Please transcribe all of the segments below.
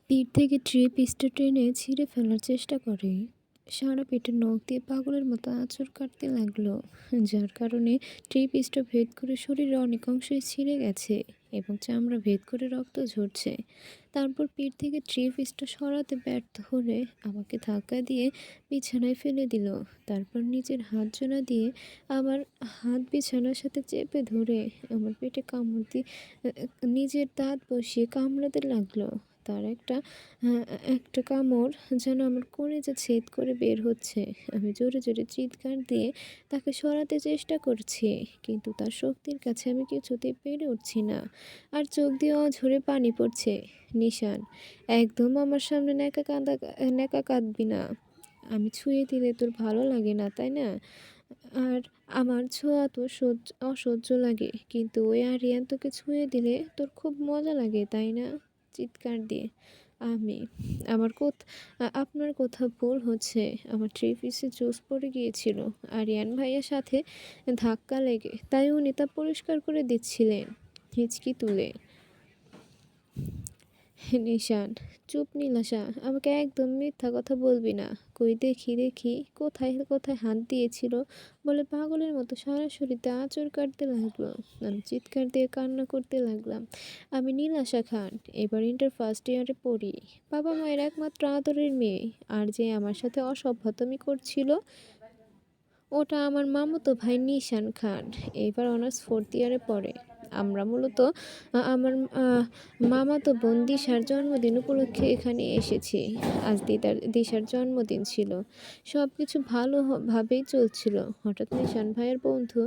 পিঠ থেকে ট্রে পিসটা টেনে ছিঁড়ে ফেলার চেষ্টা করে। সারা পেটে নখ দিয়ে পাগলের মতো আঁচড় কাটতে লাগলো, যার কারণে ট্রে পিসটা ভেদ করে শরীরের অনেক অংশই ছিঁড়ে গেছে এবং চামড়া ভেদ করে রক্ত ঝরছে। তারপর পিঠ থেকে ট্রে পিসটা সরাতে ব্যর্থ হলে আমাকে ধাক্কা দিয়ে বিছানায় ফেলে দিল। তারপর নিজের হাত জোড়া দিয়ে আমার হাত বিছানার সাথে চেপে ধরে আমার পেটে কামড় দিয়ে নিজের দাঁত বসিয়ে কামড়াতে লাগলো। তার একটা কামড় যেন আমার কলিজা ছেদ করে বের হচ্ছে। আমি জোরে জোরে চিৎকার দিয়ে তাকে সরাতে চেষ্টা করছি, কিন্তু তার শক্তির কাছে আমি কিছুতেই পেরে উঠছি না। আর চোখ দিয়ে অঝরে পানি পড়ছে। নিশান, একদম আমার সামনে ন্যাকা কাঁদবি না। আমি ছুঁয়ে দিলে তোর ভালো লাগে না, তাই না? আর আমার ছোঁয়া তো অসহ্য লাগে, কিন্তু ওই আরিয়ান তোকে ছুঁয়ে দিলে তোর খুব মজা লাগে, তাই না? চিৎকার দিয়ে আমি আপনার কোথাও ভুল হচ্ছে। আমার থ্রি পিসে জুস পড়ে গিয়েছিল আরিয়ান ভাইয়ের সাথে ধাক্কা লেগে, তাই উনি তা পরিষ্কার করে দিচ্ছিলেন হিচকি তুলে। নিশান, চুপ নীলাশা, আমাকে একদম মিথ্যা কথা বলবি না। কই দেখি দেখি কোথায় কোথায় হাত দিয়েছিল বলে পাগলের মতো সারা শরীরে আঁচড় কাটতে লাগলো। আমি চিৎকার দিয়ে কান্না করতে লাগলাম। আমি নীলাশা খান, এবার ইন্টার ফার্স্ট ইয়ারে পড়ি, বাবা মায়ের একমাত্র আদরের মেয়ে। আর যে আমার সাথে অসভ্যতামি করছিল ওটা আমার মামাতো ভাই নিশান খান, এবার অনার্স ফোর্থ ইয়ারে পড়ে। আমরা মূলত আমার মামাতো বোন দিশার জন্মদিন উপলক্ষে এখানে এসেছি। আজ দিশার জন্মদিন ছিল। সব কিছু ভাবেই চলছিল। হঠাৎ নিশান ভাইয়ের বন্ধু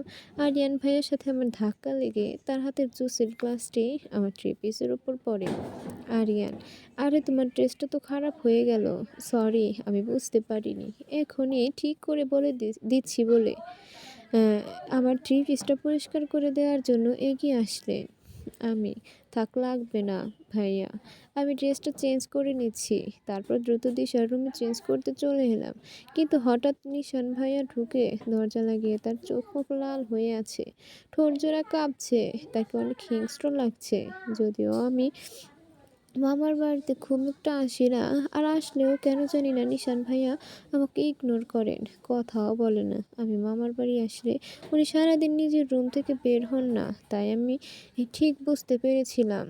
আরিয়ান ভাইয়ের সাথে আমার ধাক্কা লেগে তার হাতের জুসের গ্লাসটি আমার থ্রি পিসের উপর পড়ে। আরিয়ান, আরে তোমার ড্রেসটা তো খারাপ হয়ে গেল। সরি, আমি বুঝতে পারিনি। এখনই ঠিক করে বলে দিচ্ছি বলে আমার থ্রি পিসটা পরিষ্কার করে দেওয়ার জন্য এগিয়ে আসলেন। আমি, থাক লাগবে না ভাইয়া, আমি ড্রেসটা চেঞ্জ করে নিচ্ছি। তারপর দ্রুত দিশার রুমে চেঞ্জ করতে চলে এলাম, কিন্তু হঠাৎ নিশান ভাইয়া ঢুকে দরজা লাগিয়ে তার চোখ মুখ লাল হয়ে আছে, ঠোঁট জোড়া কাঁপছে। তাকে অনেক হিংস্র লাগছে। যদিও আমি মামার বাড়িতে খুব একটা আসি না, আর আসলেও কেন জানি না নিশান ভাইয়া আমাকে ইগনোর করেন, কথাও বলে না। আমি মামার বাড়ি আসলে উনি সারাদিন নিজের রুম থেকে বের হন না, তাই আমি ঠিক বুঝতে পেরেছিলাম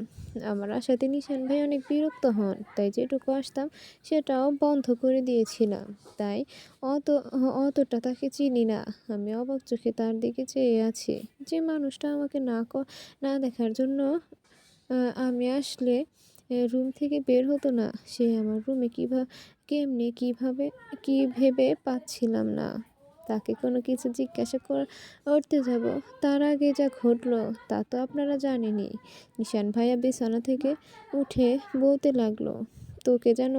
আমার আসাতে নিশান ভাই অনেক বিরক্ত হন। তাই যেটুকু আসতাম সেটাও বন্ধ করে দিয়েছিলাম। তাই অত অতটা তাকে চিনি না। আমি অবাক চোখে তার দিকে চেয়ে আছি। যে মানুষটা আমাকে না দেখার জন্য আমি আসলে রুম থেকে বের হতো না, সে আমার রুমে কিভাবে কি ভেবে পাচ্ছিলাম না। তাকে কোনো কিছু জিজ্ঞাসা করতে যাব, তার আগে যা ঘটলো তা তো আপনারা জানেনই। নিশান ভাইয়া বিছানা থেকে উঠে বলতে লাগলো, তোকে যেন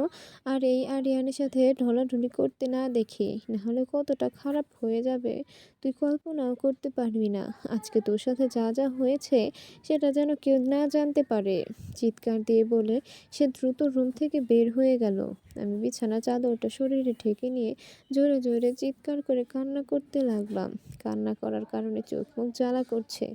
আর এই আরিয়ানের সাথে ঢলাঢলি করতে না দেখি, নাহলে কতটা খারাপ হয়ে যাবে তুই কল্পনাও করতে পারবি না। আজকে তোর সাথে যা যা হয়েছে সেটা যেন কেউ না জানতে পারে। চিৎকার দিয়ে বলে সে দ্রুত রুম থেকে বের হয়ে গেল। আমি বিছানা চাদরটা শরীরে ঢেকে নিয়ে জোরে জোরে চিৎকার করে কান্না করতে লাগলাম। কান্না করার কারণে চোখ মুখ জ্বালা করছে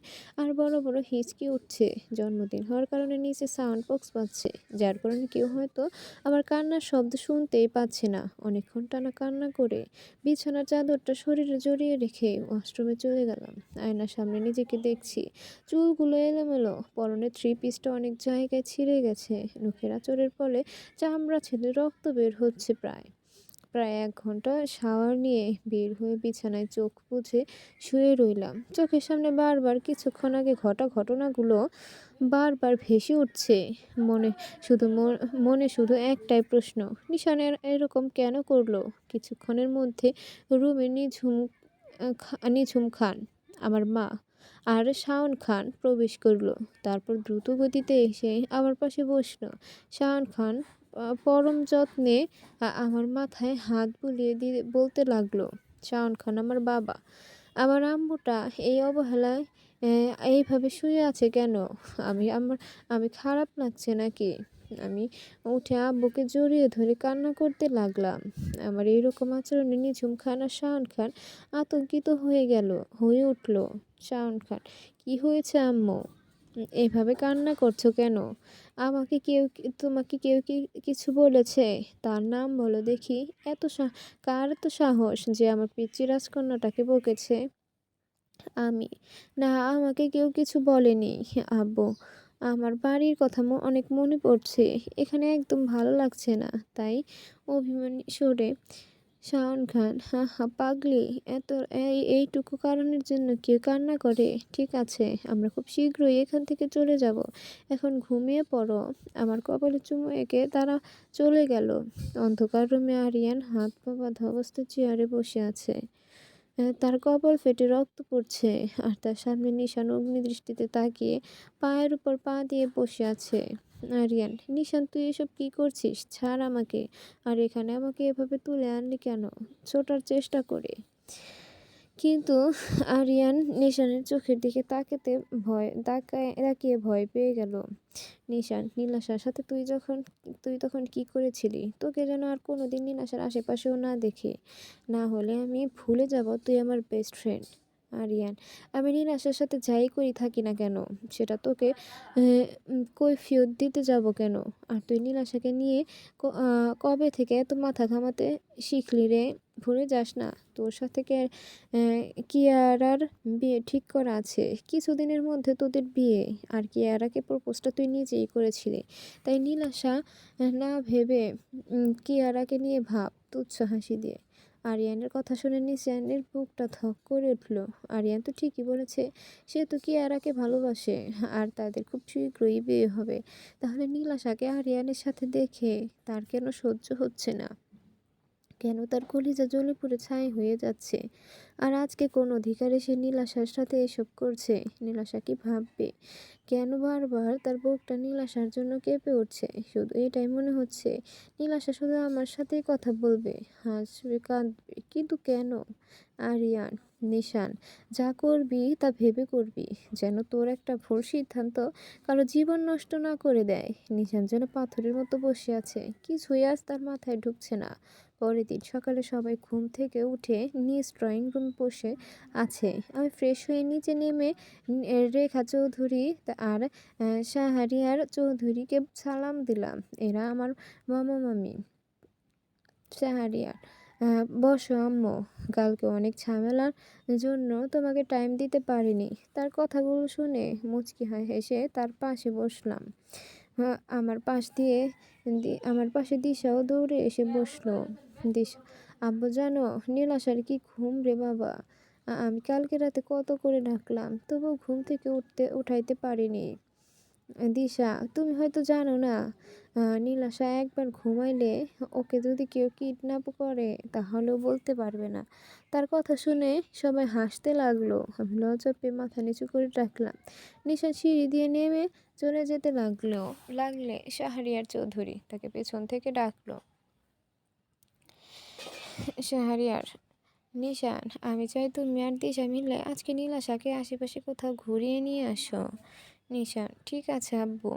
আর বড় বড় হিচকি উঠছে। জন্মদিন হওয়ার কারণে নিচে সাউন্ড বক্স বাজছে, যার কারণে কেউ হয়তো আমার কান্নার শব্দ শুনতেই পাচ্ছে না। অনেকক্ষণ টানা কান্না করে বিছানার চাদরটা শরীরে জড়িয়ে রেখে ওয়াশরুমে চলে গেলাম। আয়নার সামনে নিজেকে দেখছি, চুলগুলো এলোমেলো, পরনের থ্রি পিসটা অনেক জায়গায় ছিঁড়ে গেছে, নখের আঁচড়ের ফলে চামড়া ছেলে রক্ত বের হচ্ছে। প্রায় প্রায় 1 ঘন্টা শাওয়ার নিয়ে বের হয়ে বিছানায় চোখ বুজে শুয়ে রইলাম। চোখের সামনে বারবার কিছুক্ষণ আগে ঘটা ঘটনাগুলো বারবার ভেসে উঠছে। মনে মনে শুধু একটাই প্রশ্ন, নিশানের এরকম কেন করলো? কিছুক্ষণের মধ্যে রুমে নিঝুম খান, আমার মা আর শাওন খান প্রবেশ করলো। তারপর দ্রুত গতিতে এসে আমার পাশে বসলো। শাওন খান পরম যত্নে আমার মাথায় হাত বুলিয়ে দিয়ে বলতে লাগলো, শাওন খান আমার বাবা। আমার আম্মুটা এই অবহেলায় এইভাবে শুয়ে আছে কেন? আমি খারাপ লাগছে নাকি? আমি উঠে আব্বুকে জড়িয়ে ধরে কান্না করতে লাগলাম। আমার এইরকম আচরণে নিঝুম খান আর শাওন খান আতঙ্কিত হয়ে উঠল। শাওন খান, কি হয়েছে আম্মু? এভাবে কান্না করছো কেন? আমাকে তোমাকে কেউ কি কিছু বলেছে? তার নাম বলো দেখি। এত সা কার এত সাহস যে আমার পিচ্চি রাজকন্যাটাকে বকেছে? আমি? না, আমাকে কেউ কিছু বলেনি আব্বু। আমার বাড়ির কথা অনেক মনে পড়ছে। এখানে একদম ভালো লাগছে না। তাই অভিমানী সুরে শাওন খান, হা হা পাগলি, এত এইটুকু কারণের জন্য কেউ কান্না করে? ঠিক আছে, আমরা খুব শীঘ্রই এখান থেকে চলে যাব। এখন ঘুমিয়ে পড়ো। আমার কপালে চুমু এঁকে তারা চলে গেল। অন্ধকার রুমে আরিয়ান হাত পা বাঁধা অবস্থায় চেয়ারে বসে আছে। তার কপাল ফেটে রক্ত পড়ছে, আর তার সামনে নিশান অগ্নিদৃষ্টিতে তাকিয়ে পায়ের উপর পা দিয়ে বসে আছে। আরিয়ান, নিশান, তুই এসব কি করছিস? ছাড় আমাকে। আর এখানে আমাকে এভাবে তুলে আনলি কেন? ছোটার চেষ্টা করে। কিন্তু আরিয়ান নিশানের চোখের দিকে তাকিয়ে ভয় পেয়ে গেল। নিশান, নীলাশার সাথে তুই তখন কি করেছিলি? তোকে যেন আর কোনোদিন নীলাশার আশেপাশেও না দেখি। না হলে আমি ভুলে যাব তুই আমার বেস্ট ফ্রেন্ড। আরিয়ান, আমি নীলাশার সাথে যাই করি থাকি না কেন, সেটা তোকে কৈফিয়ত দিতে যাব কেন? আর তুই নীলাশাকে নিয়ে কবে থেকে এত মাথা ঘামাতে শিখলি রে? ভুলে যাস না তোর সাথে কিয়ারার বিয়ে ঠিক করা আছে। কিছুদিনের মধ্যে তোদের বিয়ে। আর কিয়ারাকে প্রপোজটা তুই নিজেই করেছিলি। তাই নীলাশা না ভেবে কিয়ারাকে নিয়ে ভাব। তুচ্ছ হাসি দিয়ে আরিয়ানের কথা শুনে নিশানের বুকটা ধক করে উঠল। আরিয়ান তো ঠিকই বলেছে, সে তো কিয়ারাকে ভালোবাসে, আর তাদের খুব শীঘ্রই বিয়ে হবে। তাহলে নীলাশাকে আরিয়ানের সাথে দেখে তার কেন সহ্য হচ্ছে না? কেন তার কলিজা জ্বলে পুড়ে ছাই হয়ে যাচ্ছে? আর আজকে কোন অধিকারে সে নীলাশার সাথে এসব করছে? নীলাশা কি ভাববে? কেন বারবার তার বুকটা নীলাশার জন্য কেঁপে উঠছে? শুধু এটাই মনে হচ্ছে, নীলাশা শুধু আমার সাথেই কথা বলবে, হাসবে, কাঁদবে। কিন্তু কেন? আরিয়ান, নিশান, যা করবি তা ভেবে করবি, যেন তোর একটা ভুল সিদ্ধান্ত কারো জীবন নষ্ট না করে দেয়। নিশান যেন পাথরের মতো বসে আছে, কিছুই আজ তার মাথায় ঢুকছে না। পরের দিন সকালে সবাই ঘুম থেকে উঠে নিজ ড্রয়িং রুম বসে আছে। আমি ফ্রেশ হয়ে নিচে নেমে রেখা চৌধুরী আর শাহরিয়ার চৌধুরীকে সালাম দিলাম। এরা আমার মামা মামি। শাহরিয়ার, বসো আম্মু। কালকে অনেক ঝামেলার জন্য তোমাকে টাইম দিতে পারিনি। তার কথাগুলো শুনে মুচকি হেসে তার পাশে বসলাম। আমার পাশে দিশাও দৌড়ে এসে বসলো। দিশা, আব্বু জানো নীলাশার কি ঘুম রে বাবা। আমি কালকে রাতে কত করে ডাকলাম, তবুও ঘুম থেকে উঠাইতে পারিনি। দিশা, তুমি হয়তো জানো না, নীলাশা একবার ঘুমাইলে ওকে যদি কেউ কিডন্যাপ করে তাহলেও বলতে পারবে না। তার কথা শুনে সবাই হাসতে লাগলো। আমি লজ্জা পেয়ে মাথা নিচু করে রাখলাম। নিশা সিঁড়ি দিয়ে নেমে চলে যেতে লাগলে শাহরিয়ার চৌধুরী তাকে পেছন থেকে ডাকলো। শাহরিয়ার, নিশান, আমি চাই তুমি আর দিশা মিলে আজকে নীলাশাকে আশেপাশে কোথাও ঘুরিয়ে নিয়ে আসো। নিশান, ঠিক আছে আব্বু।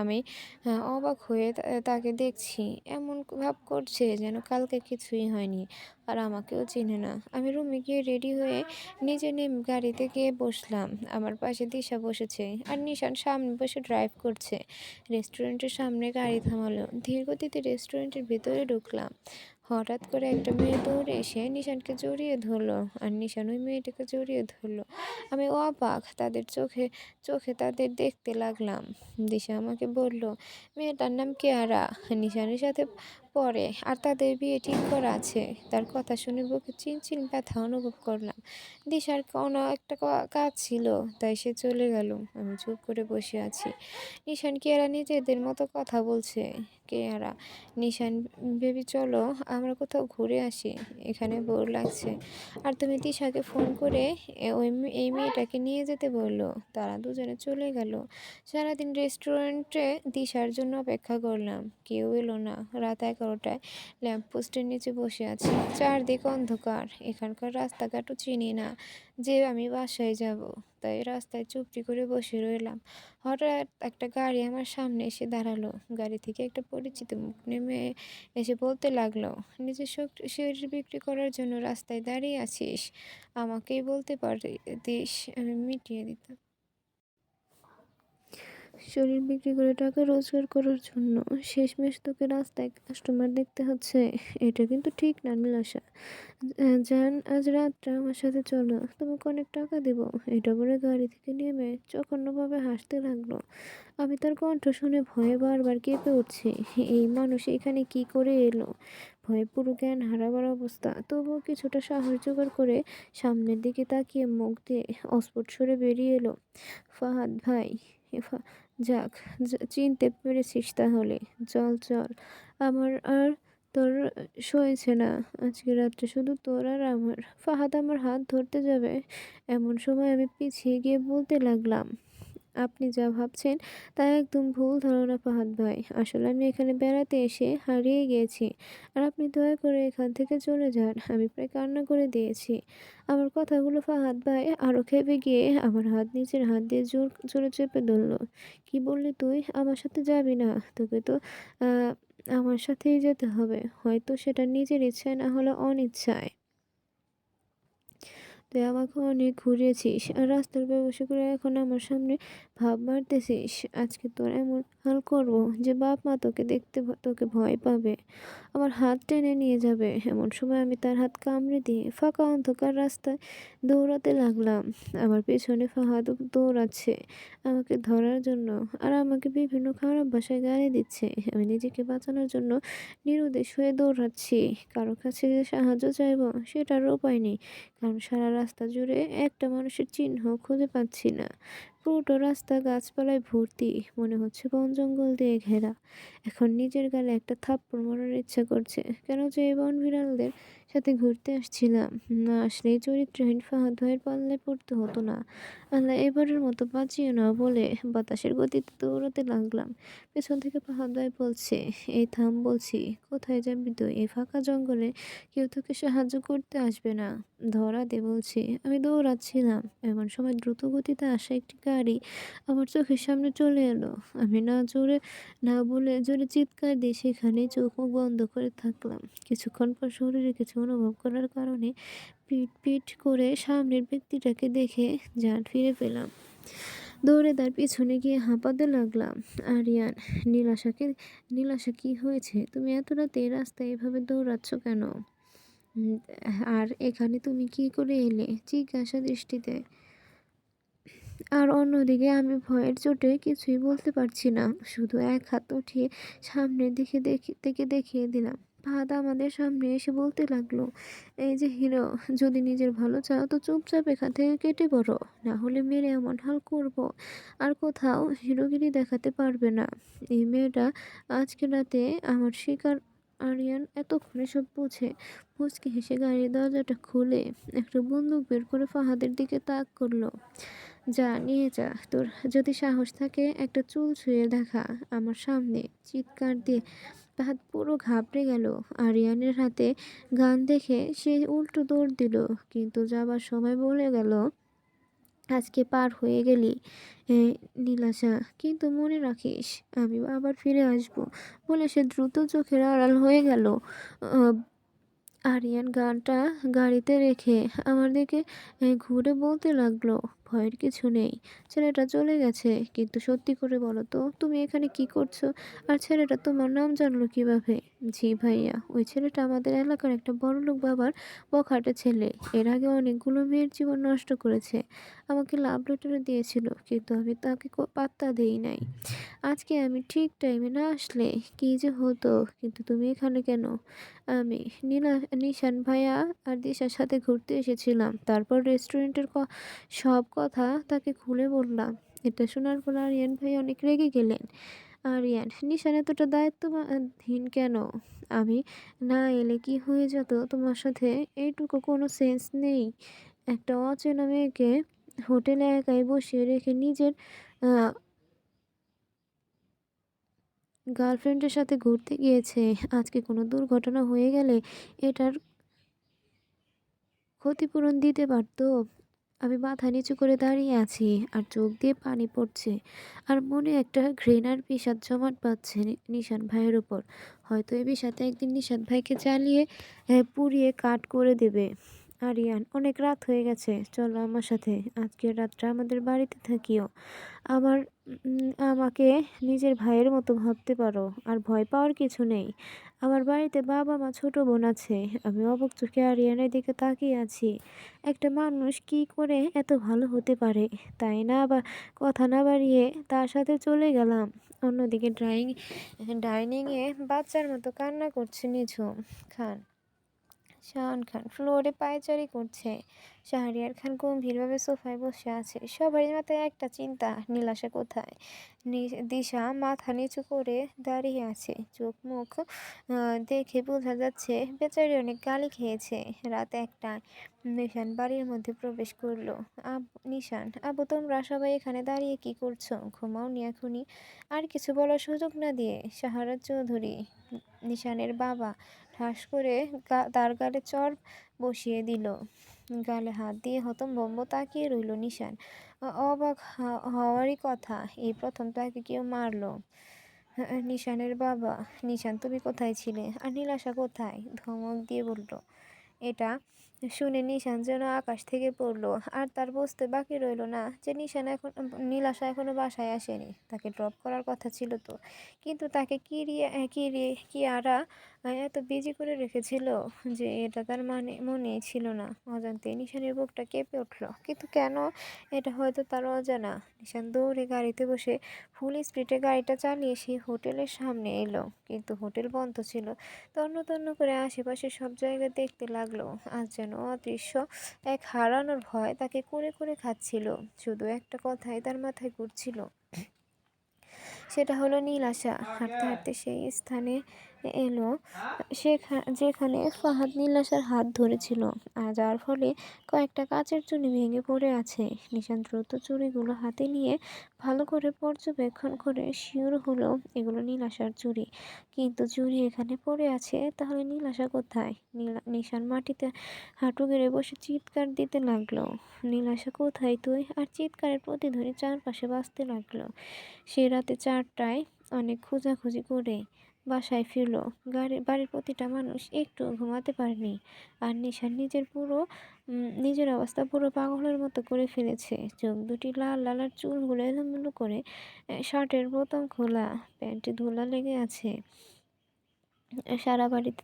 আমি অবাক হয়ে তাকে দেখছি। এমন ভাব করছে যেন কালকে কিছুই হয়নি, আর আমাকেও চিনে না। আমি রুমে গিয়ে রেডি হয়ে নিজে নেমে গাড়িতে গিয়ে বসলাম। আমার পাশে দিশা বসেছে, আর নিশান সামনে বসে ড্রাইভ করছে। রেস্টুরেন্টের সামনে গাড়ি থামালো। ধীর গতিতে রেস্টুরেন্টের ভেতরে ঢুকলাম। হঠাৎ করে একটা মেয়ে দৌড়ে এসে নিশানকে জড়িয়ে ধরলো, আর নিশান ওই মেয়েটাকে জড়িয়ে ধরলো। আমি অবাক, তাদের চোখে চোখে তাদের দেখতে লাগলাম। দিশা আমাকে বলল, মেয়েটার নাম কেয়ারা, নিশানের সাথে পড়ে, আর তাদের বিয়ে ঠিক করা আছে। তার কথা শুনে বুকে চিনচিন ব্যথা অনুভব করলাম। দিশার কোনো একটা কাজ ছিল, তাই সে চলে গেল। আমি চুপ করে বসে আছি। নিশান কেয়ারা নিজেদের মতো কথা বলছে। কেয়ারা, নিশান, বেবি চলো আমরা কোথাও ঘুরে আসি, এখানে বোর লাগছে। আর তুমি তিশাকে ফোন করে এই মেয়েটাকে নিয়ে যেতে বললো। তারা দুজনে চলে গেল। সারাদিন রেস্টুরেন্টে দিশার জন্য অপেক্ষা করলাম, কেউ এলো না। রাত 11টায় ল্যাম্পপোস্টের নিচে বসে আছি। চারদিক অন্ধকার, এখানকার রাস্তাঘাটও চিনি না যে আমি বাসায় যাব, তাই রাস্তায় চুপটি করে বসে রইলাম। হঠাৎ একটা গাড়ি আমার সামনে এসে দাঁড়ালো। গাড়ি থেকে একটা পরিচিত মুখ নেমে এসে বলতে লাগলো, নিজের শরীর বিক্রি করার জন্য রাস্তায় দাঁড়িয়ে আছিস? আমাকেই বলতে পারতিস, আমি মিটিয়ে দিতাম। শরীর বিক্রি করে টাকা রোজগার করার জন্য শেষমেশ তোকে রাস্তায় কাস্টমার দেখতে হচ্ছে। এটা কিন্তু ঠিক না নীলাশা। জান আজ রাতটা আমার সাথে চলো, তোমাকে অনেক টাকা দেবো। এটা বলে গাড়ি থেকে নেমে জঘন্যভাবে হাসতে লাগলো। আমি তার কণ্ঠ শুনে ভয়ে বারবার কেঁপে উঠছি। এই মানুষ এখানে কি করে এলো? ভয়ে পুরো জ্ঞান হারাবার অবস্থা। তবুও কিছুটা সাহস জোগাড় করে সামনের দিকে তাকিয়ে মুখ দিয়ে অস্ফুট সরে বেরিয়ে এলো, ফাহাদ ভাই। ফা- যাক, চিনতে পেরেছিস তাহলে। চল চল, আমার আর তোর সয়েছে না। আজকে রাতটা শুধু তোর আর আমার। ফাহাদ আমার হাত ধরতে যাবে এমন সময় আমি পিছিয়ে গিয়ে বলতে লাগলাম, আপনি যা ভাবছেন তা একদম ভুল ধারণা ফাহাদ ভাই। আসলে আমি এখানে বেড়াতে এসে হারিয়ে গিয়েছি, আর আপনি দয়া করে এখান থেকে চলে যান। আমি প্রায় কান্না করে দিয়েছি। আমার কথাগুলো ফাহাদ ভাই আরও খেপে গিয়ে আমার হাত নিজের হাত দিয়ে জোর জোরে চেপে ধরল। কি বললি তুই? আমার সাথে যাবি না? তোকে তো আহ, আমার সাথেই যেতে হবে, হয়তো সেটা নিজের ইচ্ছায় না হলে অনিচ্ছায়। তুই আমাকে অনেক ঘুরিয়েছিস আর রাস্তার ব্যবসা করে এখন আমার সামনে ভাব মারতেছিস। আজকে তোর এমন হাল করব যে বাপ মা তোকে দেখতে তোকে ভয় পাবে, আমার হাত টেনে নিয়ে যাবে। এমন সময় আমি তার হাত কামড়ে দিয়ে ফাঁকা অন্ধকার রাস্তায় দৌড়াতে লাগলাম। আমার পেছনে ফাহাদ দৌড়াচ্ছে আমাকে ধরার জন্য, আর আমাকে বিভিন্ন খারাপ ভাষায় গালি দিচ্ছে। আমি নিজেকে বাঁচানোর জন্য নিরুদ্দেশ হয়ে দৌড়াচ্ছি। কারো কাছে যে সাহায্য চাইবো সেটারও উপায় নেই, কারণ সারা রাস্তা জুড়ে একটা মানুষের চিহ্ন খুঁজে পাচ্ছি না। পুরোটা রাস্তা গাছপালায় ভর্তি, মনে হচ্ছে বন জঙ্গল দিয়ে ঘেরা। এখন নিজের গালে একটা থাপ্পড় মারার ইচ্ছা করছে। কেন যে এই বন বিড়ালদের সাথে ঘুরতে আসছিলাম? না আসলেই চরিত্রহীন ফাহাদ ভাইয়ের পাল্লায় পড়তে হতো না। আল্লাহ, এবারের মতো বাঁচিয়ে না বলে বাতাসের গতিতে দৌড়াতে লাগলাম। পেছন থেকে ফাহাদ ভাই বলছে, এই থাম বলছি। কোথায় যাবি তুই? এই ফাঁকা জঙ্গলে কেউ তোকে সাহায্য করতে আসবে না। ধরা দে বলছি। আমি দৌড়াচ্ছিলাম, এমন সময় দ্রুত গতিতে আসা একটি গাড়ি আমার চোখের সামনে চলে এলো। আমি না বলে জোরে চিৎকার দিয়ে সেখানেই চোখ মুখ বন্ধ করে থাকলাম। কিছুক্ষণ পর শরীরে কিছু অনুভব করার কারণে পিট পিট করে সামনের ব্যক্তিটাকে দেখে জান ফিরে পেলাম। দৌড়ে তার পিছনে গিয়ে হাঁপাতে লাগলাম। আরিয়ান, নীলাশাকে নীলাশা, কি হয়েছে? তুমি এত রাতে এই রাস্তায় এভাবে দৌড়াচ্ছ কেন? উম, আর এখানে তুমি কি করে এলে? জিজ্ঞাসা দৃষ্টিতে। আর অন্যদিকে আমি ভয়ের চোটে কিছুই বলতে পারছি না, শুধু এক হাত উঠিয়ে সামনের দিকে দেখিয়ে দিলাম। ফাহাদ আমাদের সামনে এসে বলতে লাগলো, এই যে হিরো, যদি নিজের ভালো চাও তো চুপচাপ এখান থেকে কেটে পড়ো, না হলে মেরে এমন হাল করব আর কোথাও হিরোগিরি দেখাতে পারবে না। এই মেয়েটা আজকে রাতে আমার শিকার। আরিয়ান এতক্ষণে সব বুঝে মুচকি হেসে গাড়ির দরজাটা খুলে একটা বন্দুক বের করে ফাহাদের দিকে তাক করলো। যা নিয়ে যা, তোর যদি সাহস থাকে একটা চুল ছুঁয়ে দেখা আমার সামনে। চিৎকার দিয়ে ফাহাদ পুরো ঘাবড়ে গেল। আরিয়ানের হাতে গান দেখে সে উল্টো দৌড় দিল, কিন্তু যাবার সময় বলে গেল, আজকে পার হয়ে গেলি নীলাশা, কিন্তু মনে রাখিস আমি আবার ফিরে আসব। বলে সে দ্রুত চোখের আড়াল হয়ে গেল। আরিয়ান গানটা গাড়িতে রেখে আমার দিকে ঘুরে বলতে লাগলো, ভয়ের কিছু নেই, ছেলেটা চলে গেছে। কিন্তু সত্যি করে বলো তো, তুমি এখানে কি করছো? আর ছেলেটা তোমার নাম জানলো কিভাবে? জি ভাইয়া, ওই ছেলেটা আমাদের এলাকার একটা বড়লোক বাবার বখাটে ছেলে। এর আগে অনেকগুলো মেয়ের জীবন নষ্ট করেছে। আমাকে লাভ লেটার দিয়েছিল, কিন্তু আমি তাকে পাত্তা দেই নাই। আজকে আমি ঠিক টাইমে না আসলে কি যে হতো। কিন্তু তুমি এখানে কেন? আমি নিশান ভাইয়া আর দিশার সাথে ঘুরতে এসেছিলাম। তারপর রেস্টুরেন্টের সব কথা তাকে খুলে বললাম। এটা শোনার পর আরিয়ান ভাই অনেক রেগে গেলেন। আরিয়ান, নিশান এতটা দায়িত্বহীন কেন? আমি না এলে কি হয়ে যেত তোমার সাথে? এইটুকু কোনো সেন্স নেই? একটা অচেনা মেয়েকে হোটেলে একাই বসিয়ে রেখে নিজের গার্লফ্রেন্ডের সাথে ঘুরতে গিয়েছে। আজকে কোনো দুর্ঘটনা হয়ে গেলে এটার ক্ষতিপূরণ দিতে পারতো। আমি মাথা নিচু করে দাঁড়িয়ে আছি, আর চোখ দিয়ে পানি পড়ছে, আর মনে একটা ঘৃণার বিষাদ জমাট বাঁধছে নিশান ভাইয়ের উপর। হয়তো এই বিষাদে একদিন নিশান ভাইকে জ্বালিয়ে পুড়িয়ে কাঠ করে দেবে। আরিয়ান, অনেক রাত হয়ে গেছে, চলো আমার সাথে, আজকের রাতটা আমাদের বাড়িতে থাকিও। আমার আমাকে নিজের ভাইয়ের মতো ভাবতে পারো, আর ভয় পাওয়ার কিছু নেই। আমার বাড়িতে বাবা মা ছোট বোন আছে। আমি অবাক চোখে আরিয়ানের দিকে তাকিয়ে আছি। একটা মানুষ কি করে এত ভালো হতে পারে, তাই না? আবার কথা না বাড়িয়ে তার সাথে চলে গেলাম। অন্যদিকে ডাইনিংয়ে বাচ্চার মতো কান্না করছে নিঝুম খান। শাওন খান ফ্লোরে পায়চারি করছে। শাহরিয়ার খান গম্ভীরভাবে সোফায় বসে আছে। সবারই মাথায় একটা চিন্তা, নীলাশা কোথায়? দিশা মাথা নিচু করে দাঁড়িয়ে আছে। চোখ মুখ দেখে বোঝা যাচ্ছে বেচারি অনেক গালি খেয়েছে। রাত 1টা। নিশান বাড়ির মধ্যে প্রবেশ করলো। নিশান, আবু, তোমরা সবাই এখানে দাঁড়িয়ে কি করছো? ঘুমাওনি এখনই? আর কিছু বলার সুযোগ না দিয়ে শাহরাজ চৌধুরী, নিশানের বাবা, ঠাস করে তার গালে চড় বসিয়ে দিল। গালে হাত দিয়ে হতভম্ব তাকিয়ে রইল নিশান। অবাক হওয়ারই কথা, এই প্রথম তাকে কেউ মারলো। নিশানের বাবা, নিশান তুমি কোথায় ছিলে? আর নীলাশা কোথায়? ধমক দিয়ে বলল। এটা শুনে নিশান যেন আকাশ থেকে পড়লো। আর তার বুঝতে বাকি রইল না যে নীলাশা এখনো বাসায় আসেনি। তাকে ড্রপ করার কথা ছিল তো, কিন্তু তাকে কিয়ারা এত বিজি করে রেখেছিল যে এটা তার মনেই ছিল না। অজান্তে নিশানের বুকটা কেঁপে উঠল। কিন্তু কেন? এটা হয়তো তার অজানা। নিশান দৌড়ে গাড়িতে বসে ফুল স্পিডে গাড়িটা চালিয়ে সেই হোটেলের সামনে এলো, কিন্তু হোটেল বন্ধ ছিল। তন্ন তন্ন করে আশেপাশে সব জায়গা দেখতে লাগলো। আজ যেন অদৃশ্য এক হারানোর ভয় তাকে কুরে কুরে খাচ্ছিল। শুধু একটা কথাই তার মাথায় ঘুরছিল, সেটা হলো নীলাশা। হাঁটতে হাঁটতে সেই স্থানে এলো যেখানে ফাহাদ নীলাশার হাত ধরেছিল, আর যার ফলে কয়েকটা কাচের চুড়ি ভেঙে পড়ে আছে। নিশান দ্রুত চুড়িগুলো হাতে নিয়ে ভালো করে পর্যবেক্ষণ করে শিওর হলো এগুলো নীলাশার চুড়ি। কিন্তু চুড়ি এখানে পড়ে আছে, তাহলে নীলাশা কোথায়? নিশান মাটিতে হাঁটু গেড়ে বসে চিৎকার দিতে লাগলো, নীলাশা কোথায় তুই? আর চিৎকারের প্রতিধ্বনি চারপাশে বাজতে লাগলো। সে রাতে 4টায় অনেক খোঁজাখুঁজি করে বাসায় ফিরল। বাড়ির প্রতিটা মানুষ একটু ঘুমাতে পারেনি। আর নিশান নিজের অবস্থা পুরো পাগলের মতো করে ফেলেছে। চোখ দুটি লাল লাল, আর চুলগুলো এলোমেলো করে, শার্টের বোতাম খোলা, প্যান্টে ধুলা লেগে আছে। সারা বাড়িতে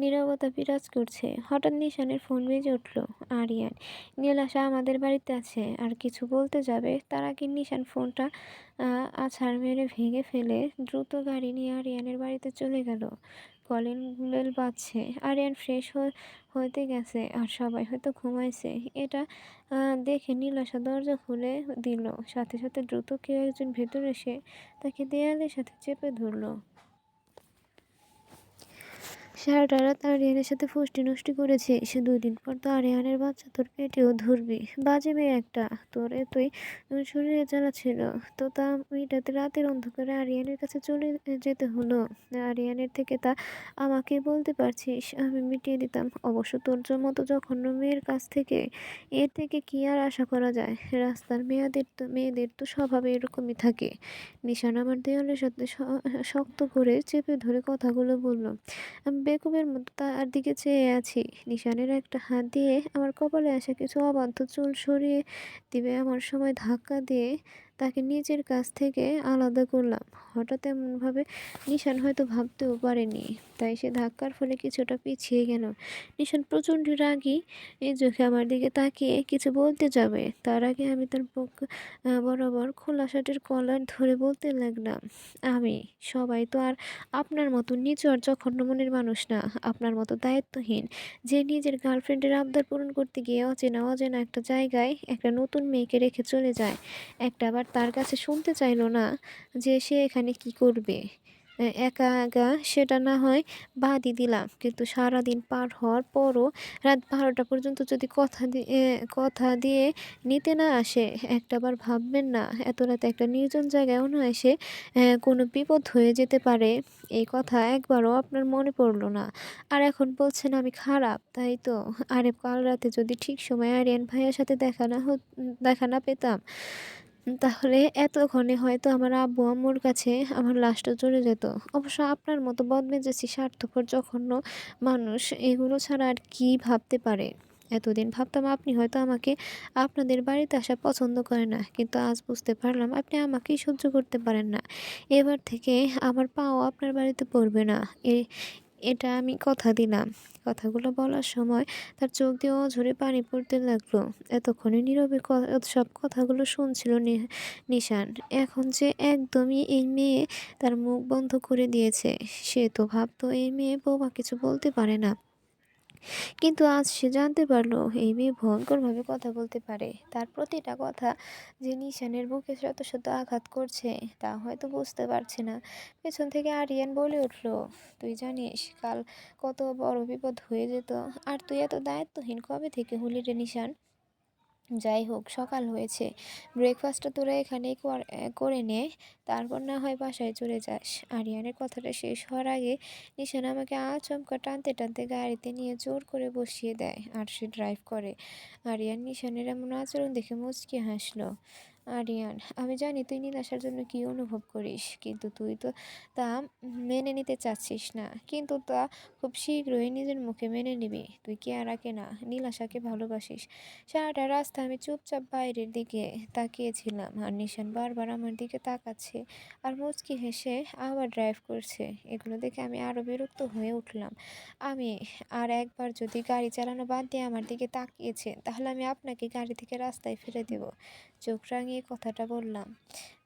নীরবতা বিরাজ করছে। হঠাৎ নিশানের ফোন বেজে উঠল। আরিয়ান, নীলাশা আমাদের বাড়িতে আছে, আর কিছু বলতে যাবে তার আগে নিশান ফোনটা আছাড় মেরে ভেঙে ফেলে দ্রুত গাড়ি নিয়ে আরিয়ানের বাড়িতে চলে গেল। কলিং বেল বাজছে। আরিয়ান ফ্রেশ হতে গেছে, আর সবাই হয়তো ঘুমাইছে। এটা দেখে নীলাশা দরজা খুলে দিল। সাথে সাথে দ্রুত কেউ একজন ভেতরে এসে তাকে দেয়ালের সাথে চেপে ধরল। সারাটা রাত আরিয়ানের সাথে ফষ্টি নষ্টি করেছে সে। 2 দিন পর তো আরিয়ানের বাচ্চা তোর পেটেও ধরবি। বাজে মেয়ে একটা, তোর এতই শরীরে জ্বালা ছিল তো তা মেয়েটাতে রাতের অন্ধকারে আরিয়ানের কাছে চলে যেতে হলো। আরিয়ানের থেকে তা আমাকে বলতে পারছিস, আমি মিটিয়ে দিতাম। অবশ্য তোর মতো জঘন্য মেয়ের কাছ থেকে এর থেকে কি আর আশা করা যায়? রাস্তার মেয়েদের তো স্বভাবে এরকমই থাকে। নিশান আমার দেয়ালের সাথে শক্ত করে চেপে ধরে কথাগুলো বলল। আমি বেকুবের মতো তার দিকে চেয়ে আছি। নিশানের একটা হাত দিয়ে আমার কপালে আসা কিছু অবাধ্য চুল সরিয়ে দিবে এমন সময় ধাক্কা দিয়ে তাকে নিজের কাছ থেকে আলাদা করলাম। হঠাৎ এমনভাবে নিশান হয়তো ভাবতেও পারেনি, তাই সে ধাক্কার ফলে কিছুটা পিছিয়ে গেল। নিশান প্রচণ্ড রাগী এই চোখে আমার দিকে তাকিয়ে কিছু বলতে যাবে, তার আগে আমি তার বুক বরাবর খোলা শার্টের কলার ধরে বলতে লাগলাম, সবাই তো আর আপনার মতো নিচু আর জঘন্য মনের মানুষ না। আপনার মতো দায়িত্বহীন, যে নিজের গার্লফ্রেন্ডের আবদার পূরণ করতে গিয়ে অচেনা অজানা একটা জায়গায় একটা নতুন মেয়েকে রেখে চলে যায়। একটাবার তার কাছে শুনতে চাইলো না যে সে এখানে কি করবে। একা একা সেটা না হয় বাদই দিলাম, কিন্তু সারাদিন পার হওয়ার পরও রাত 12টা পর্যন্ত যদি কথা দিয়ে নিতে না আসে, একটাবার ভাববেন না এত রাতে একটা নির্জন জায়গায় অনায়াসে কোনো বিপদ হয়ে যেতে পারে? এই কথা একবারও আপনার মনে পড়লো না? আর এখন বলছেন আমি খারাপ, তাই তো? আরে কাল রাতে যদি ঠিক সময় আরিয়ান ভাইয়ার সাথে দেখা না পেতাম, তাহলে এতক্ষণে হয়তো আমার আব্বু আম্মুর কাছে আমার লাশটা চলে যেত। অবশ্য আপনার মতো বদমেজাজি স্বার্থপর জঘন্য মানুষ এগুলো ছাড়া আর কি ভাবতে পারে? এতদিন ভাবতাম আপনি হয়তো আমাকে আপনাদের বাড়িতে আসা পছন্দ করেন না। কিন্তু আজ বুঝতে পারলাম আপনি আমাকেই সহ্য করতে পারেন না। এবার থেকে আমার পাও আপনার বাড়িতে পড়বে না। এ এটা আমি কথা দিলাম। কথাগুলো বলার সময় তার চোখ দিয়ে অঝরে পানি পড়তে লাগলো। এতক্ষণে নীরবে সব কথাগুলো শুনছিল নিশান। এখন যে একদমই এই মেয়ে তার মুখ বন্ধ করে দিয়েছে। সে তো ভাবতো এই মেয়ে বৌমা কিছু বলতে পারে না। কিন্তু আজ সে জানতে পারলো এই মেয়ে ভয়ঙ্করভাবে কথা বলতে পারে। তার প্রতিটা কথা যে নিশানের বুকে শত শত আঘাত করছে তা হয়তো বুঝতে পারছে না। পেছন থেকে আরিয়ান বলে উঠলো, তুই জানিস কাল কত বড় বিপদ হয়ে যেত। আর তুই এত দায়িত্বহীন কবে থেকে হলি রে নিশান? যাই হোক, সকাল হয়েছে, ব্রেকফাস্টটা তোরা এখানেই করে নে, তারপর না হয় বাসায় চলে যাস। আরিয়ানের কথাটা শেষ হওয়ার আগে নিশান আমাকে আচমকা টানতে টানতে গাড়িতে নিয়ে জোর করে বসিয়ে দেয় আর সে ড্রাইভ করে। আরিয়ান নিশানের এমন আচরণ দেখে মুচকি হাসলো। আরিয়ান, আমি জানি তুই নীলাশার জন্য কী অনুভব করিস, কিন্তু তুই তো তা মেনে নিতে চাচ্ছিস না। কিন্তু তা খুব শীঘ্রই নিজের মুখে মেনে নিবি। তুই কেয়ারাকে না, নীলাশাকে ভালোবাসিস। সারাটা রাস্তা আমি চুপচাপ বাইরের দিকে তাকিয়েছিলাম, আর নিশান বারবার আমার দিকে তাকাচ্ছে আর মুচকি হেসে আবার ড্রাইভ করছে। এগুলো দেখে আমি আরও বিরক্ত হয়ে উঠলাম। আমি আর একবার যদি গাড়ি চালানো বাদ দিয়ে আমার দিকে তাকিয়েছেন, তাহলে আমি আপনাকে গাড়ি থেকে রাস্তায় ফেলে দেব। চোখ রাঙিয়ে কথাটা বললাম।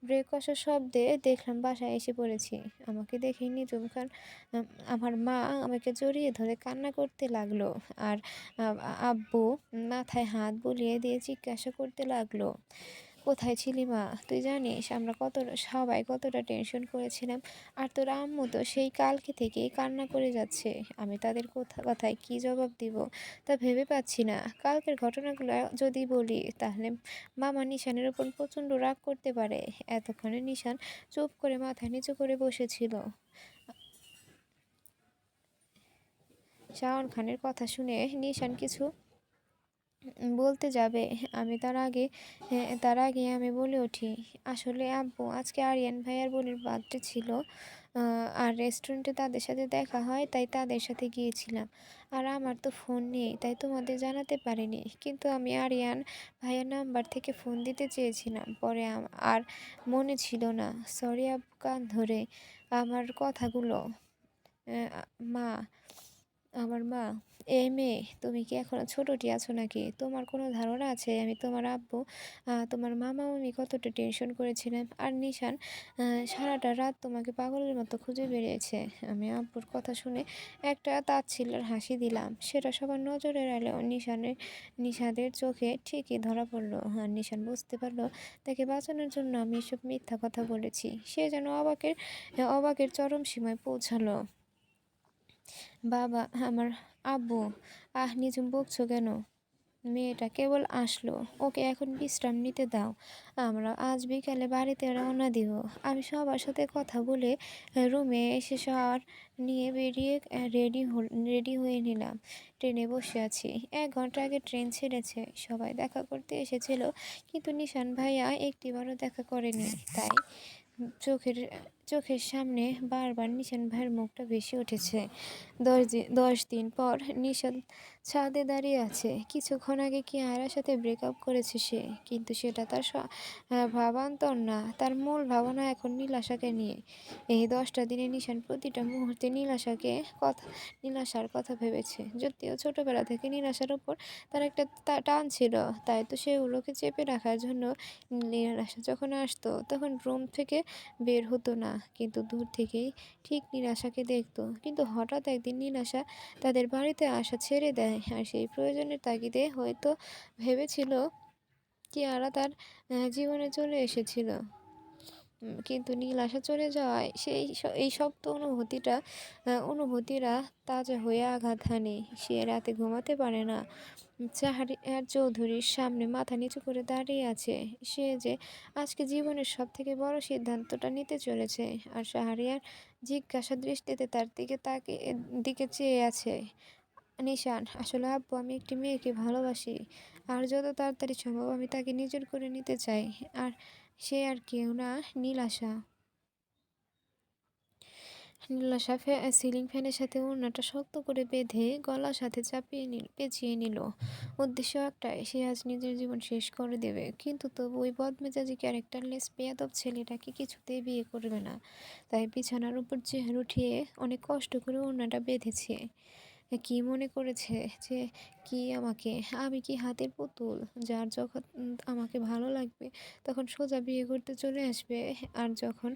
ব্রেক কষার শব্দে দেখলাম বাসায় এসে পড়েছি। আমাকে দেখে নিঝুম খান আমার মা আমাকে জড়িয়ে ধরে কান্না করতে লাগলো। আর আব্বু মাথায় হাত বুলিয়ে দিয়ে জিজ্ঞাসা করতে লাগলো, কোথায় ছিলি মা? তুই জানিস আমরা সবাই কতটা টেনশন করেছিলাম। আর তোর আম্মু তো সেই কালকে থেকেই কান্না করে যাচ্ছে। আমি তাদের কথায় কী জবাব দিব তা ভেবে পাচ্ছি না। কালকের ঘটনাগুলো যদি বলি তাহলে মামা নিশানের ওপর প্রচণ্ড রাগ করতে পারে। এতক্ষণে নিশান চুপ করে মাথা নিচু করে বসেছিল। শাওন খানের কথা শুনে নিশান কিছু বলতে যাবে, আমি তার আগে আমি বলে উঠি, আসলে আব্বু আজকে আরিয়ান ভাইয়ার বোনের বার্থডে ছিল, আর রেস্টুরেন্টে তাদের সাথে দেখা হয়, তাই তাদের সাথে গিয়েছিলাম। আর আমার তো ফোন নেই, তাই তোমাদের জানাতে পারিনি। কিন্তু আমি আরিয়ান ভাইয়ার নাম্বার থেকে ফোন দিতে চেয়েছিলাম, পরে আর মনে ছিল না। সরি আব্বু, কান ধরে আমার কথাগুলো। মা, আমার মা, এই মেয়ে, তুমি কি এখনো ছোটটি আছো নাকি? তোমার কোনো ধারণা আছে আমি তোমার আব্বু, তোমার মামা মামি কতটা টেনশন করেছিলাম? আর নিশান সারাটা রাত তোমাকে পাগলের মতো খুঁজে বেরিয়েছে। আমি আব্বুর কথা শুনে একটা তাচ্ছিল্যের হাসি দিলাম। সেটা সবার নজরে এড়ালেও নিশাদের চোখে ঠিকই ধরা পড়লো। আর নিশান বুঝতে পারলো তাকে বাঁচানোর জন্য আমি এসব মিথ্যা কথা বলেছি। সে যেন অবাকের চরম সীমায় পৌঁছালো। বাবা, আমার আব্বু, নিঝুম বকছো কেন? মেয়েটা কেবল আসলো, ওকে এখন বিশ্রাম নিতে দাও। আমরা আজ বিকালে বাড়িতে রওনা দিব। আমি সবার সাথে কথা বলে রুমে এসে শাওয়ার নিয়ে বেরিয়ে রেডি হয়ে নিলাম। ট্রেনে বসে আছি। 1 ঘন্টা আগে ট্রেন ছেড়েছে। সবাই দেখা করতে এসেছিল, কিন্তু নিশান ভাইয়া একটিবারও দেখা করেনি। তাই চোখের চোখের সামনে বারবার নিশান ভাইয়ের মুখটা ভেসে উঠেছে। 10 দিন পর নিশান ছাদে দাঁড়িয়ে আছে। কিছুক্ষণ আগে কিয়ারার সাথে ব্রেকআপ করেছে সে, কিন্তু সেটা তার ভাবান্তর না। তার মূল ভাবনা এখন নীলাশাকে নিয়ে। এই 10টা দিনে নিশান প্রতিটা মুহূর্তে নীলাশার কথা ভেবেছে। যদিও ছোটবেলা থেকে নীলাশার উপর তার একটা টান ছিল, তাই তো সেগুলোকে চেপে রাখার জন্য নীলাশা যখন আসতো তখন রুম থেকে বের হতো না, কিন্তু দূর থেকেই ঠিক নীলাশাকে দেখতো। কিন্তু হঠাৎ একদিন নীলাশা তাদের বাড়িতে আসা ছেড়ে দেয়, আর সেই প্রয়োজনের তাগিদে হয়তো ভেবেছিল কিয়ারা তার জীবনে চলে এসেছিল। কিন্তু নীলাশা চলে যাওয়ায় এই শক্ত অনুভূতিরা তাজা হয়ে আঘাত হানে। সে রাতে ঘুমাতে পারে না। শাহরিয়ার চৌধুরীর সামনে মাথা নিচু করে দাঁড়িয়ে আছে। সে যে আজকে জীবনের সবথেকে বড় সিদ্ধান্তটা নিতে চলেছে, আর শাহরিয়ার জিজ্ঞাসা দৃষ্টিতে তার দিকে চেয়ে আছে। নিশান, আসলে আব্বু আমি একটি মেয়েকে ভালোবাসি, আর যত তাড়াতাড়ি সম্ভব আমি তাকে নিজের করে নিতে চাই। আর সে আর কেউ না, নীলাশা। নীলাশা সিলিং ফ্যানের সাথে ওড়নাটা শক্ত করে বেঁধে গলার সাথে চাপিয়ে পেঁচিয়ে নিল। উদ্দেশ্য একটাই, সে আজ নিজের জীবন শেষ করে দেবে। কিন্তু তবু ওই বদমেজাজি ক্যারেক্টারলেস বেয়াদব ছেলেটাকে কিছুতেই বিয়ে করবে না। তাই বিছানার উপর চেয়ার উঠিয়ে অনেক কষ্ট করে ওড়নাটা বেঁধেছে। কি মনে করেছে যে আমি কি হাতের পুতুল, যার যখন আমাকে ভালো লাগবে তখন সোজা বিয়ে করতে চলে আসবে, আর যখন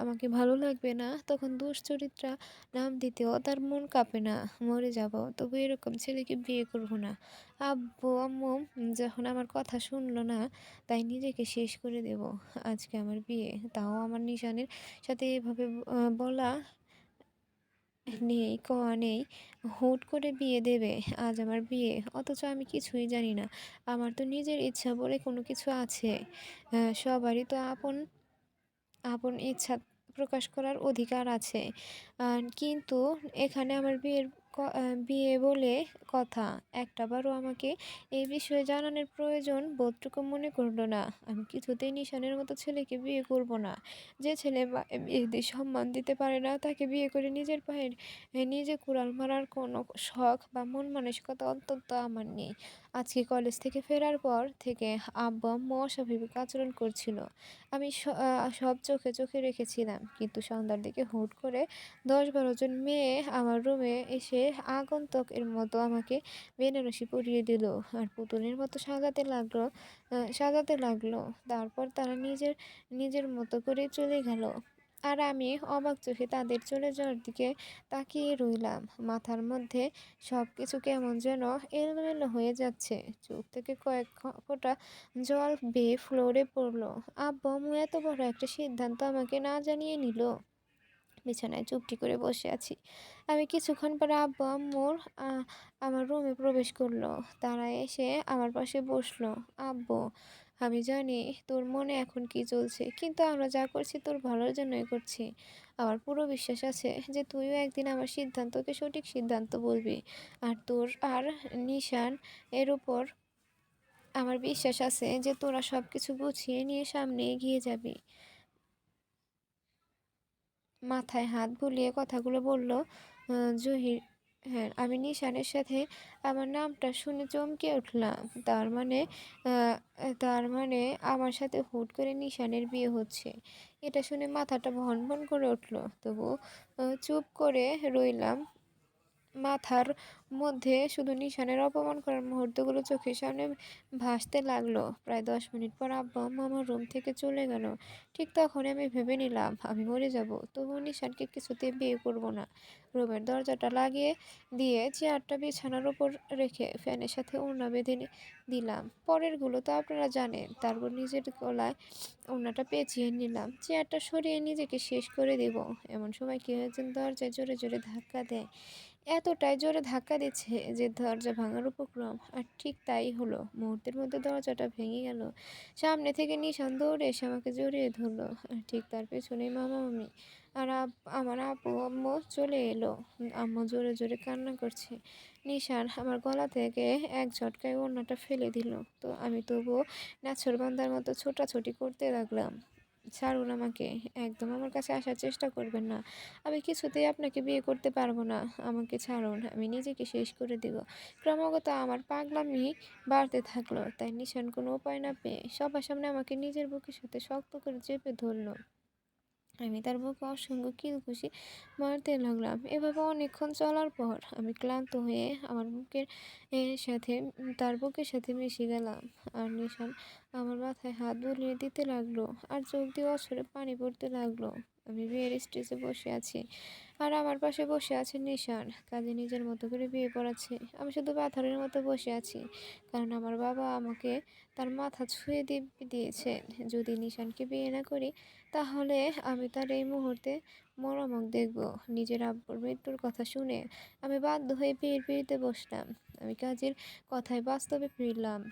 আমাকে ভালো লাগবে না তখন দুশ্চরিত্রা নাম দিতেও তার মন কাঁপে না। মরে যাব তবু এরকম ছেলেকে বিয়ে করব না। আব্বু আম্মু যখন আমার কথা শুনলো না, তাই নিজেকে শেষ করে দেব। আজকে আমার বিয়ে, তাও আমার নিশানের সাথে এভাবে বলা নেই, কওয়া নেই। হুট করে বিয়ে দেবে। আজ আমার বিয়ে, অথচ আমি কিছুই জানি না। আমার তো নিজের ইচ্ছা বলে কোনো কিছু আছে। সবারই তো আপন আপন ইচ্ছা প্রকাশ করার অধিকার আছে। কিন্তু এখানে আমার বিয়ে বলে কথা, একটাবারও আমাকে এই বিষয়ে জানানোর প্রয়োজন বোধটুকু মনে করলো না। আমি কিছুতেই নিশানের মতো ছেলেকে বিয়ে করব না। যে ছেলে মেয়েদের সম্মান দিতে পারে না, তাকে বিয়ে করে নিজের পায়ে নিজে কুড়াল মারার কোনো শখ বা মন মানসিকতা অন্তত আমার নেই। আজকে কলেজ থেকে ফেরার পর থেকে আব্বু আম্মু অস্বাভাবিক আচরণ করছিল। আমি সব চোখে চোখে রেখেছিলাম, কিন্তু সন্ধ্যার দিকে হুট করে ১০-১২ জন মেয়ে আমার রুমে এসে আগন্তুকের মতো আমাকে বেনারসি পরিয়ে দিল, আর পুতুলের মতো সাজাতে লাগলো। তারপর তারা নিজের নিজের মতো করে চলে গেল। আর আমি অবাক চোখে তাদের চলে যাওয়ার দিকে তাকিয়ে রইলাম। মাথার মধ্যে সব কিছু কেমন যেন এলোমেলো হয়ে যাচ্ছে। চোখ থেকে কয়েক ফোঁটা জল বেয়ে ফ্লোরে পড়লো। আব্বু আম্মু এত বড় একটা সিদ্ধান্ত আমাকে না জানিয়ে নিল। বিছানায় চুপটি করে বসে আছি। আমি কিছুক্ষণ পরে আব্বু আম্মুর আমার রুমে প্রবেশ করলো। তারা এসে আমার পাশে বসলো। আব্বু, আমি জানি তোর মনে এখন কি চলছে, কিন্তু আমরা যা করছি তোর ভালোর জন্যই করছি। আমার পুরো বিশ্বাস আছে যে তুইও একদিন আমার সিদ্ধান্তকে সঠিক সিদ্ধান্ত বলবি। আর তোর আর নিশান এর উপর আমার বিশ্বাস আছে যে তোরা সবকিছু গুছিয়ে নিয়ে সামনে এগিয়ে যাবি। মাথায় হাত বুলিয়ে কথাগুলো বলল জহির। হ্যাঁ, আমি নিশানের সাথে আমার নামটা শুনে চমকে উঠলাম। আহ, তার মানে আমার সাথে হুট করে নিশানের বিয়ে হচ্ছে। এটা শুনে মাথাটা ভন ভন করে উঠলো। তবু চুপ করে রইলাম। মাথার মধ্যে শুধু নিশানের অপমান করার মুহূর্তগুলো চোখের সামনে ভাসতে লাগলো। প্রায় ১০ মিনিট পর আব্বু আম্মু আমার রুম থেকে চলে গেল। ঠিক তখনই আমি ভেবে নিলাম আমি মরে যাব, তবুও নিশানকে কিছুতেই বিয়ে করব না। রুমের দরজাটা লাগিয়ে দিয়ে চেয়ারটা বিছানার উপর রেখে ফ্যানের সাথে ওড়না বেঁধে দিলাম। পরেরগুলো তো আপনারা জানেন। তারপর নিজের গলায় ওড়নাটা পেঁচিয়ে নিলাম। চেয়ারটা সরিয়ে নিজেকে শেষ করে দেব, এমন সময় কেউ একজন দরজায় জোরে জোরে ধাক্কা দেয়। এতটাই জোরে ধাক্কা দিচ্ছে যে দরজা ভাঙার উপক্রম, আর ঠিক তাই হলো। মুহূর্তের মধ্যে দরজাটা ভেঙে গেল। সামনে থেকে নিশান দৌড়ে এসে আমাকে জড়িয়ে ধরলো, আর ঠিক তার পেছনেই মামা মামি আর আমার আব্বু আম্মু চলে এলো। আম্মু জোরে জোরে কান্না করছে। নিশান আমার গলা থেকে এক ঝটকায় ওড়নাটা ফেলে দিল। তো আমি তবুও নাছোড়বান্দার মতো ছোটাছুটি করতে লাগলাম। ছাড়ুন আমাকে, একদম আমার কাছে আসার চেষ্টা করবেন না। আমি কিছুতেই আপনাকে বিয়ে করতে পারবো না। আমাকে ছাড়ুন, আমি নিজেকে শেষ করে দিব। ক্রমাগত আমার পাগলামি বাড়তে থাকলো। তাই নিশান কোনো উপায় না পেয়ে সবার সামনে আমাকে নিজের বুকের সাথে শক্ত করে চেপে ধরলো। আমি তার বুকে অসংখ্য কিলঘুষি মারতে লাগলাম। এভাবে অনেকক্ষণ চলার পর আমি ক্লান্ত হয়ে আমার তার বুকের সাথে মিশে গেলাম। আর নিশান আমার মাথায় হাত বুলিয়ে দিতে লাগলো, আর চোখ দিয়ে অঝরে পানি পড়তে লাগলো। আমি বিয়ের স্টেজে বসে আছি, আর আমার পাশে বসে আছে নিশান, কাজে নিজের মতো করে বিয়ে পড়াচ্ছে। আমি শুধু পাথরের মতো বসে আছি, কারণ আমার বাবা আমাকে তার মাথা ছুঁয়ে দিয়েছেন। যদি নিশানকে বিয়ে না করি, তাহলে আমি তার এই মুহূর্তে মরামুখ দেখব। নিজের আব্বুর মৃত্যুর কথা শুনে আমি বাধ্য হয়ে বিয়ের পিঁড়িতে বসলাম। আমি কাজের কথায় বাস্তবে ফিরলাম।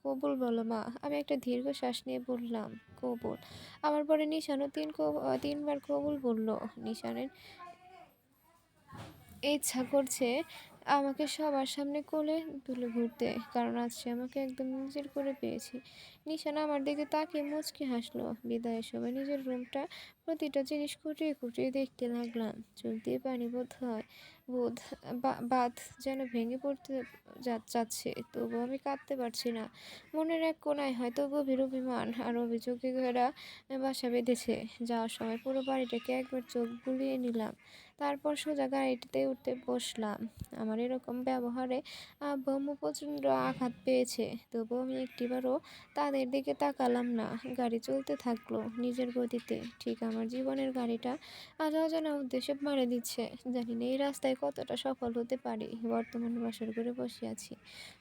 কবুল বলো মা। আমি একটা দীর্ঘ শ্বাস নিয়ে বললাম, কবুল। আমার পরে নিশানও তিনবার কবুল বলল। নিশানের ইচ্ছা করছে আমাকে সবার সামনে কোলে তুলে ঘুরতে, কারণ আজ সে আমাকে একদম নিজের করে পেয়েছে। নিশান আমার দিকে তাকিয়ে মুচকি হাসলো। বিদায়ের সময় নিজের রুমটা প্রতিটা জিনিস খুঁটিয়ে খুঁটিয়ে দেখতে লাগলাম। চোখ দিয়ে পানি বোধ বাঁধ যেন ভেঙে পড়তে যাচ্ছে, তবুও আমি কাঁদতে পারছি না। মনের এক কোণায় হয়তো গভীর অভিমান আর অভিযোগে ঘেরা বাসা বেঁধেছে। যাওয়ার সময় পুরো বাড়িটাকে একবার চোখ বুলিয়ে নিলাম, তারপর সোজা গাড়িটিতে উঠতে বসলাম। আমার এরকম ব্যবহারে আব্বু আম্মু প্রচণ্ড আঘাত পেয়েছে, তবুও আমি একটিবারও তাদের দিকে তাকালাম না। গাড়ি চলতে থাকলো নিজের গতিতে, ঠিক আমার জীবনের গাড়িটা আজ অজানা উদ্দেশ্যে মারে দিচ্ছে। জানি না এই রাস্তায় কতটা সফল হতে পারি। বর্তমানে বাসর করে বসে আছি,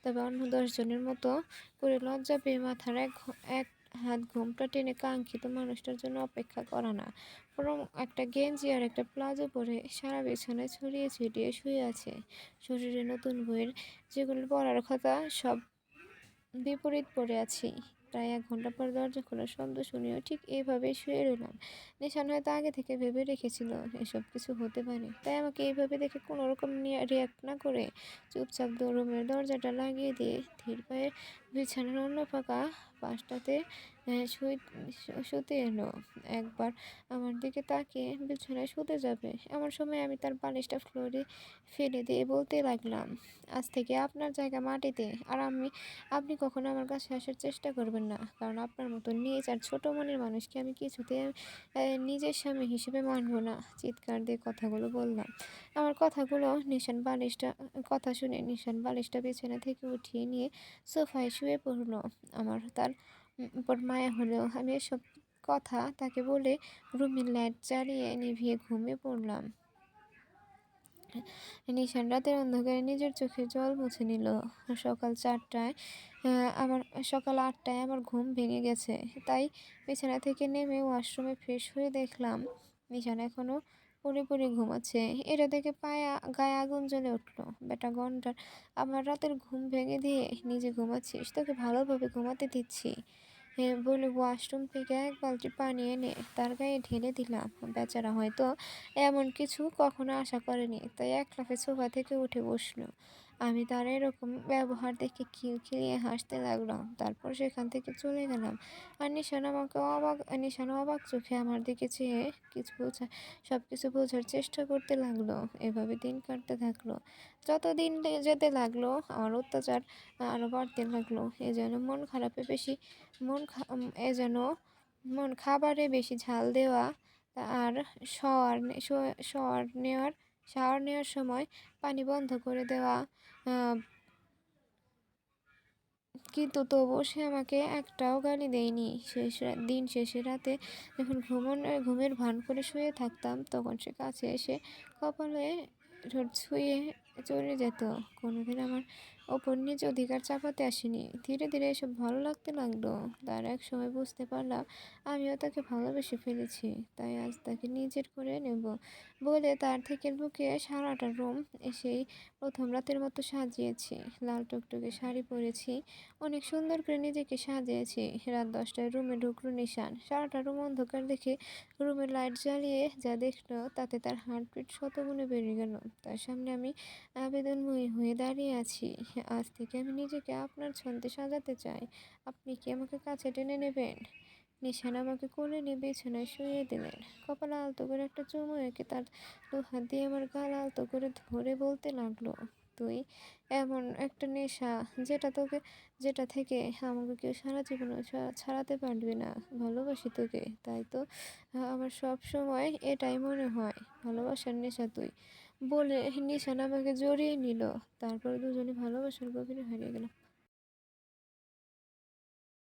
তবে অন্য 10 জনের মতো করে লজ্জা পেয়ে মাথার এক হাত ঘোমটা টেনে কাঙ্ক্ষিত মানুষটার জন্য অপেক্ষা করা না, বরং একটা গেঞ্জি আর একটা প্লাজো পরে সারা বিছানায় ছড়িয়ে ছিটিয়ে শুয়ে আছে। শরীরে নতুন বইয়ের যেগুলো পড়ার কথা সব বিপরীত পড়ে আছি। প্রায় 1 ঘন্টা পর দরজা খোলার শব্দ শুনেও ঠিক এইভাবেই শুয়ে রইলাম। নিশান হয়তো আগে থেকে ভেবে রেখেছিল এসব কিছু হতে পারে, তাই আমাকে এইভাবে দেখে কোনো রকম রিয়াক্ট না করে চুপচাপ রুমের দরজাটা লাগিয়ে দিয়ে ধীর পায়ে বিছানার অন্য ফাঁকা পাশটাতে শুতে এলো। একবার আমার দিকে তাকিয়ে বিছানায় শুতে যাবে এমন সময় আমি তার বালিশটা ফ্লোরে ফেলে দিয়ে বলতে লাগলাম, আজ থেকে আপনার জায়গা মাটিতে। আর আপনি কখনো আমার কাছে আসার চেষ্টা করবেন না, কারণ আপনার মতো নিজ আর ছোট মনের মানুষকে আমি কিছুতে নিজের স্বামী হিসেবে মানব না। চিৎকার দিয়ে কথাগুলো বললাম। আমার কথা শুনে নিশান বালিশটা বিছানা থেকে উঠিয়ে নিয়ে সোফায় শুয়ে পড়লো। আমার তার উপর মায়া হলেও আমি এসব কথা তাকে বলে রুমের লাইট জ্বালিয়ে নিভিয়ে ঘুমিয়ে পড়লাম। নিশান রাতের অন্ধকারে নিজের চোখে জল মুছে নিল। সকাল 4টায় আমার সকাল 8টায় আমার ঘুম ভেঙে গেছে, তাই বিছানা থেকে নেমে ওয়াশরুমে ফ্রেশ হয়ে দেখলাম নিশান এখনও পুরোপুরি ঘুমাচ্ছে। এটা দেখে গায়ে আগুন জ্বলে উঠলো। বেটা গন্ডার, আমার রাতের ঘুম ভেঙে দিয়ে নিজে ঘুমাচ্ছিস? তোকে ভালোভাবে ঘুমাতে দিচ্ছি বলে ওয়াশরুম থেকে এক বালতি পানি এনে তার গায়ে ঢেলে দিলাম। বেচারা হয়তো এমন কিছু কখনো আশা করেনি, তাই এক লাফে সোফা থেকে উঠে বসলো। আমি তার এরকম ব্যবহার দেখে খিলখিলিয়ে হাসতে লাগলাম। তারপর সেখান থেকে চলে গেলাম। আর নিশান অবাক চোখে আমার দিকে চেয়ে সব কিছু বোঝার চেষ্টা করতে লাগলো। এভাবে দিন কাটতে থাকলো। যত দিন যেতে লাগলো আমার অত্যাচার আরও বাড়তে লাগলো। মন খা এ যেন মন খাবারে বেশি ঝাল দেওয়া আর শাওয়ার নে- শো- শাওয়ার নেওয়ার সময় পানি বন্ধ করে দেওয়া। আহ, কিন্তু তবুও সে আমাকে একটাও গালি দেয়নি। দিন শেষে রাতে যখন ঘুমের ভান করে শুয়ে থাকতাম, তখন সে কাছে এসে কপালে ঠোঁট ছুঁয়ে চলে যেত। কোনোদিন আমার ওপর নিজ অধিকার চাপাতে আসেনি। ধীরে ধীরে এসব ভালো লাগতে লাগলো। তার এক সময় বুঝতে পারলাম আমিও তাকে ভালোবেসে ফেলেছি, তাই আজ তাকে নিজের করে নেব বলে তার থেকে লুকিয়ে সারাটা রুম এসেই প্রথম রাতের মতো সাজিয়েছি। লাল টকটকে শাড়ি পরেছি, অনেক সুন্দর করে নিজেকে সাজিয়েছি। রাত 10টায় রুমে ঢুকলো নিশান। সারাটা রুম অন্ধকার দেখে রুমের লাইট জ্বালিয়ে যা দেখলো তাতে তার হার্টবিট শতগুণে বেড়ে গেল। তার সামনে আমি আবেদনময়ী হয়ে দাঁড়িয়ে আছি। আজ থেকে আমি নিজেকে আপনার ছন্দে সাজাতে চাই। আপনি কি আমাকে কাছে টেনে নেবেন? নিশান আমাকে কোলে নিয়ে বিছানায় শুইয়ে দিলেন। কপালে আলতো করে একটা চুমু এঁকে তার 2 হাত দিয়ে আমার গাল আলতো করে ধরে বলতে লাগলো, তুই এমন একটা নেশা যেটা থেকে আমাকে কেউ সারা জীবন ছাড়াতে পারবি না। ভালোবাসি তোকে, তাই তো আমার সব সময় এটাই মনে হয়। ভালোবাসার নেশা তুই বলে নিশান আমাকে জড়িয়ে নিল। তারপর দুজনে ভালোবাসার গভীরে হারিয়ে গেলাম।